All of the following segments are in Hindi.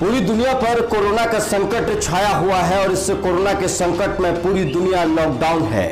पूरी दुनिया पर कोरोना का संकट छाया हुआ है और इस कोरोना के संकट में पूरी दुनिया लॉकडाउन है।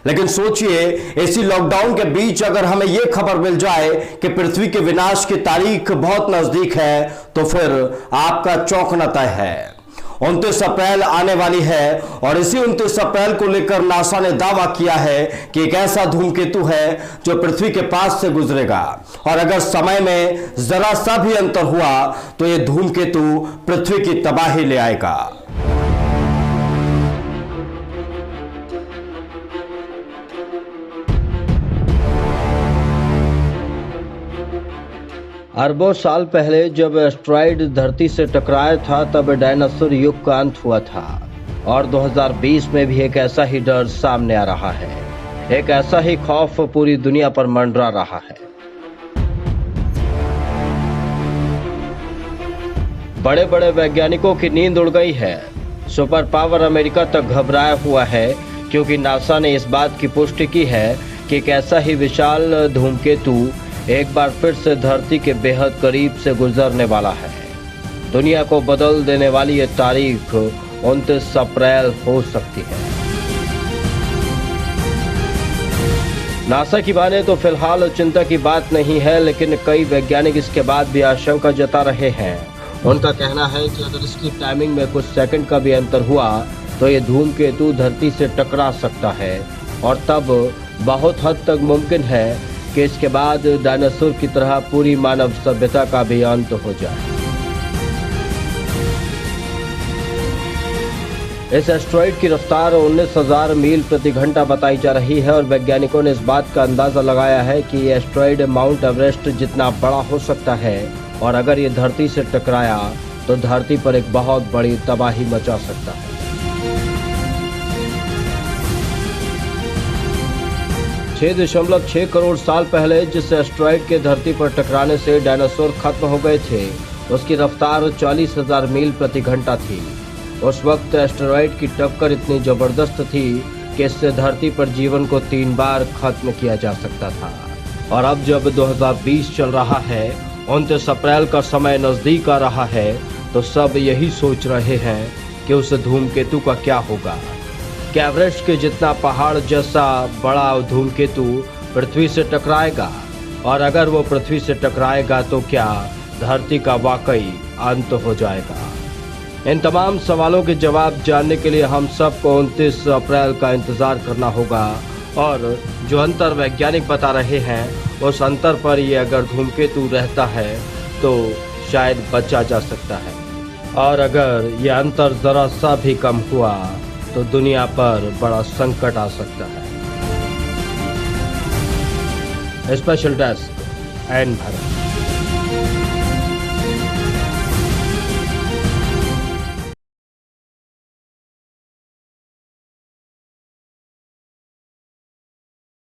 लेकिन सोचिए, इसी लॉकडाउन के बीच अगर हमें यह खबर मिल जाए कि पृथ्वी के विनाश की तारीख बहुत नजदीक है, तो फिर आपका चौंकना तय है। 29 अप्रैल आने वाली है और इसी 29 अप्रैल को लेकर नासा ने दावा किया है कि एक ऐसा धूमकेतु है जो पृथ्वी के पास से गुजरेगा और अगर समय में जरा सा भी अंतर हुआ तो यह धूमकेतु पृथ्वी की तबाही ले आएगा। अरबों साल पहले जब एस्टेरॉयड धरती से टकराया था तब डायनासोर युग का अंत हुआ था और 2020 में भी एक ऐसा ही डर सामने आ रहा है। एक ऐसा ही खौफ पूरी दुनिया पर मंडरा रहा है। बड़े बड़े वैज्ञानिकों की नींद उड़ गई है। सुपर पावर अमेरिका तक घबराया हुआ है क्योंकि नासा ने इस बात की पुष्टि की है कि एक ऐसा ही विशाल धूमकेतु एक बार फिर से धरती के बेहद करीब से गुजरने वाला है। दुनिया को बदल देने वाली ये तारीख 29 अप्रैल हो सकती है। नासा की माने तो फिलहाल चिंता की बात नहीं है, लेकिन कई वैज्ञानिक इसके बाद भी आशंका जता रहे हैं। उनका कहना है कि अगर इसकी टाइमिंग में कुछ सेकंड का भी अंतर हुआ तो ये धूमकेतु धरती से टकरा सकता है और तब बहुत हद तक मुमकिन है कि इसके बाद डायनासोर की तरह पूरी मानव सभ्यता का भी अंत हो जाए। इस एस्टेरॉयड की रफ्तार 19,000 मील प्रति घंटा बताई जा रही है और वैज्ञानिकों ने इस बात का अंदाजा लगाया है कि ये एस्टेरॉयड माउंट एवरेस्ट जितना बड़ा हो सकता है और अगर ये धरती से टकराया तो धरती पर एक बहुत बड़ी तबाही मचा सकता है। 6.6 करोड़ साल पहले जिस एस्टेरॉयड के धरती पर टकराने से डायनासोर खत्म हो गए थे, उसकी रफ्तार 40,000 मील प्रति घंटा थी। उस वक्त एस्टेरॉयड की टक्कर इतनी जबरदस्त थी कि इससे धरती पर जीवन को 3 बार खत्म किया जा सकता था। और अब जब 2020 चल रहा है, 29 अप्रैल का समय नजदीक आ रहा है, तो सब यही सोच रहे हैं कि उस धूमकेतु का क्या होगा। क्या एवरेस्ट के जितना पहाड़ जैसा बड़ा धूमकेतु पृथ्वी से टकराएगा और अगर वो पृथ्वी से टकराएगा तो क्या धरती का वाकई अंत हो जाएगा? इन तमाम सवालों के जवाब जानने के लिए हम सबको 29 अप्रैल का इंतजार करना होगा और जो अंतर वैज्ञानिक बता रहे हैं उस अंतर पर ये अगर धूमकेतु रहता है तो शायद बचा जा सकता है और अगर ये अंतर जरा सा भी कम हुआ तो दुनिया पर बड़ा संकट आ सकता है। स्पेशल डेस्क एन भारत।